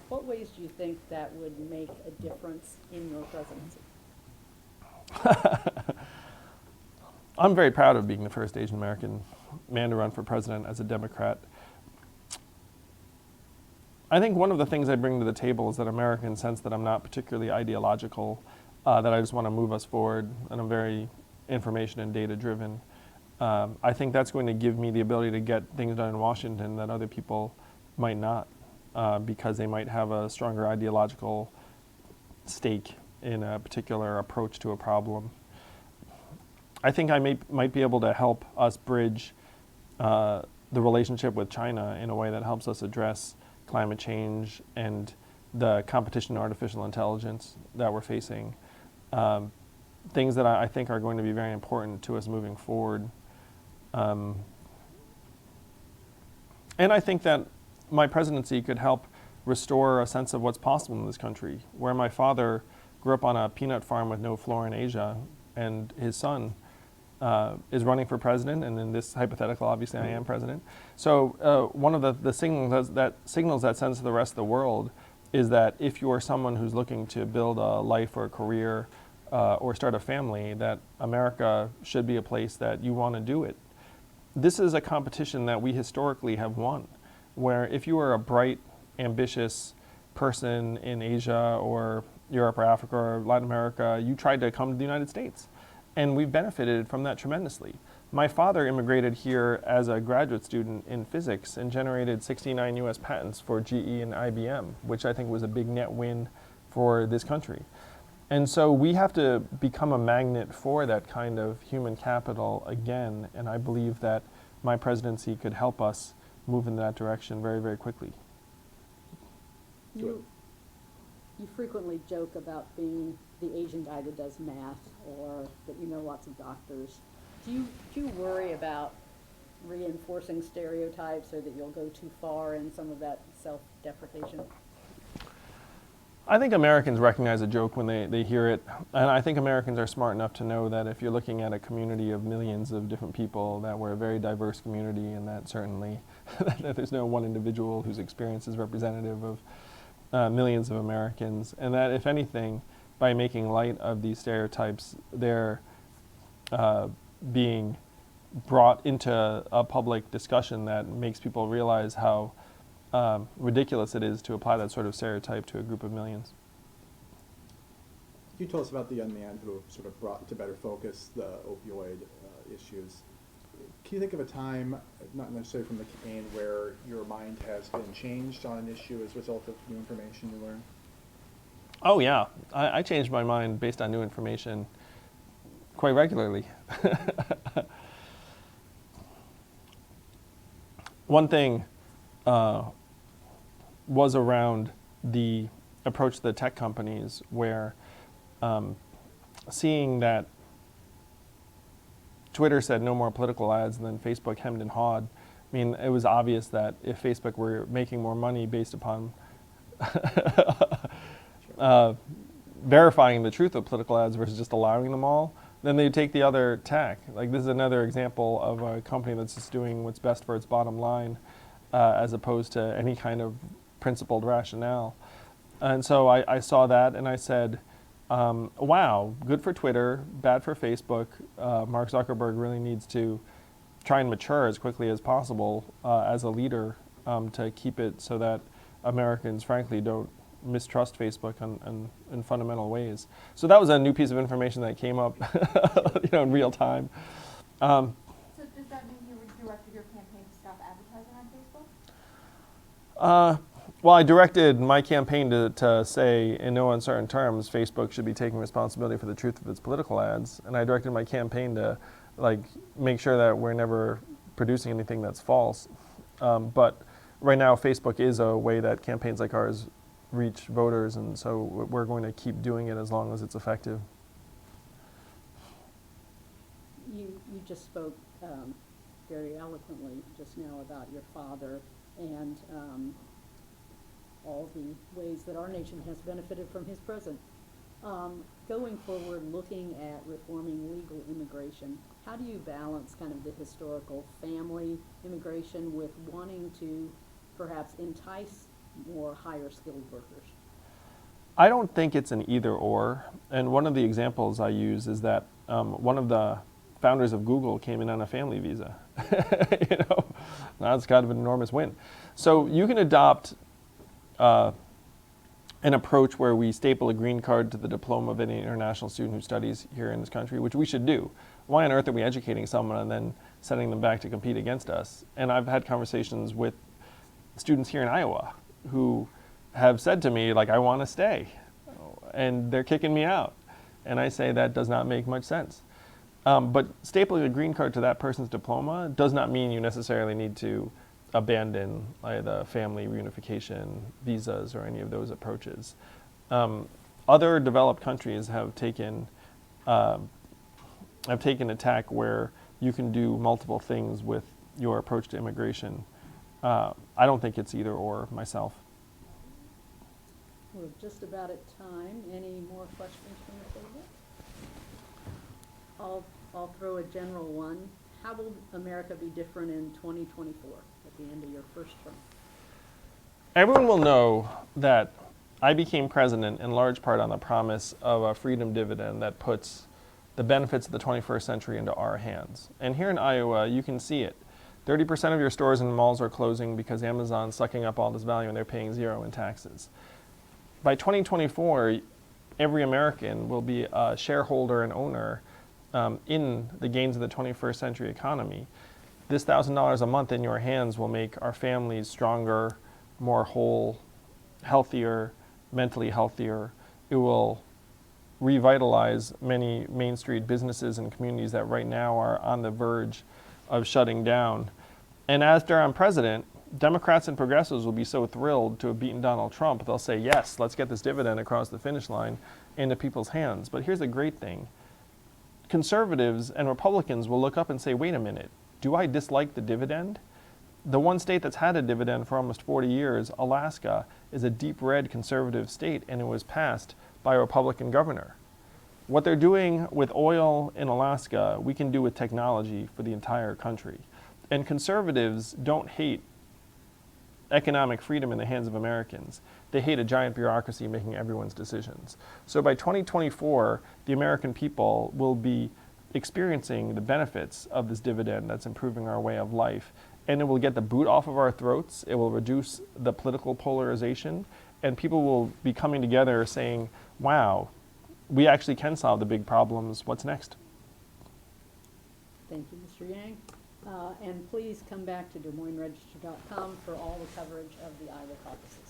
What ways do you think that would make a difference in your presidency? I'm very proud of being the first Asian American man to run for president as a Democrat. I think one of the things I bring to the table is that Americans sense that I'm not particularly ideological, that I just want to move us forward, and I'm very information and data driven. I think that's going to give me the ability to get things done in Washington that other people might not, because they might have a stronger ideological stake in a particular approach to a problem. I think I might be able to help us bridge the relationship with China in a way that helps us address climate change and the competition in artificial intelligence that we're facing. Things that I think are going to be very important to us moving forward. And I think that my presidency could help restore a sense of what's possible in this country, where my father grew up on a peanut farm with no floor in Asia, and his son is running for president, and in this hypothetical, obviously, I am president. So one of the signals that sends to the rest of the world is that if you are someone who's looking to build a life or a career or start a family, that America should be a place that you want to do it. This is a competition that we historically have won, where if you are a bright, ambitious person in Asia or Europe or Africa or Latin America, you tried to come to the United States. And we've benefited from that tremendously. My father immigrated here as a graduate student in physics and generated 69 US patents for GE and IBM, which I think was a big net win for this country. And so we have to become a magnet for that kind of human capital again, and I believe that my presidency could help us move in that direction very, very quickly. You frequently joke about being the Asian guy that does math, or that you know lots of doctors. Do you worry about reinforcing stereotypes, or that you'll go too far in some of that self-deprecation? I think Americans recognize a joke when they hear it, and I think Americans are smart enough to know that if you're looking at a community of millions of different people, that we're a very diverse community, and that certainly that there's no one individual whose experience is representative of millions of Americans, and that if anything, by making light of these stereotypes, they're being brought into a public discussion that makes people realize how ridiculous it is to apply that sort of stereotype to a group of millions. Can you tell us about the young man who sort of brought to better focus the opioid issues? Can you think of a time, not necessarily from the campaign, where your mind has been changed on an issue as a result of new information you learned? Oh yeah, I changed my mind based on new information quite regularly. One thing was around the approach to the tech companies, where seeing that Twitter said no more political ads, and then Facebook hemmed and hawed. I mean, it was obvious that if Facebook were making more money based upon verifying the truth of political ads versus just allowing them all, then they'd take the other tack. Like, this is another example of a company that's just doing what's best for its bottom line, as opposed to any kind of principled rationale. And so I saw that and I said, wow, good for Twitter, bad for Facebook. Mark Zuckerberg really needs to try and mature as quickly as possible as a leader to keep it so that Americans, frankly, don't mistrust Facebook in fundamental ways. So that was a new piece of information that came up in real time. So does that mean you redirected your campaign to stop advertising on Facebook? Well, I directed my campaign to say, in no uncertain terms, Facebook should be taking responsibility for the truth of its political ads, and I directed my campaign to make sure that we're never producing anything that's false. But right now, Facebook is a way that campaigns like ours reach voters, and so we're going to keep doing it as long as it's effective. You just spoke very eloquently just now about your father and all the ways that our nation has benefited from his presence. Going forward, looking at reforming legal immigration, how do you balance kind of the historical family immigration with wanting to perhaps entice more higher skilled workers? I don't think it's an either or. And one of the examples I use is that one of the founders of Google came in on a family visa. That's kind of an enormous win. So you can adopt an approach where we staple a green card to the diploma of any international student who studies here in this country, which we should do. Why on earth are we educating someone and then sending them back to compete against us? And I've had conversations with students here in Iowa who have said to me, I want to stay, and they're kicking me out. And I say that does not make much sense. But stapling a green card to that person's diploma does not mean you necessarily need to abandon the family reunification visas or any of those approaches. Other developed countries have taken a tack where you can do multiple things with your approach to immigration. I don't think it's either or myself. We're just about at time. Any more questions from the table? I'll throw a general one. How will America be different in 2024 at the end of your first term? Everyone will know that I became president in large part on the promise of a freedom dividend that puts the benefits of the 21st century into our hands. And here in Iowa, you can see it. 30% of your stores and malls are closing because Amazon's sucking up all this value and they're paying zero in taxes. By 2024, every American will be a shareholder and owner in the gains of the 21st century economy. This $1,000 a month in your hands will make our families stronger, more whole, healthier, mentally healthier. It will revitalize many Main Street businesses and communities that right now are on the verge of shutting down. And after I'm president, Democrats and progressives will be so thrilled to have beaten Donald Trump, they'll say, yes, let's get this dividend across the finish line into people's hands. But here's the great thing. Conservatives and Republicans will look up and say, wait a minute, do I dislike the dividend? The one state that's had a dividend for almost 40 years, Alaska, is a deep red conservative state, and it was passed by a Republican governor. What they're doing with oil in Alaska, we can do with technology for the entire country. And conservatives don't hate economic freedom in the hands of Americans. They hate a giant bureaucracy making everyone's decisions. So by 2024, the American people will be experiencing the benefits of this dividend that's improving our way of life. And it will get the boot off of our throats. It will reduce the political polarization. And people will be coming together saying, wow, we actually can solve the big problems. What's next? Thank you, Mr. Yang. And please come back to DesMoinesRegister.com for all the coverage of the Iowa caucuses.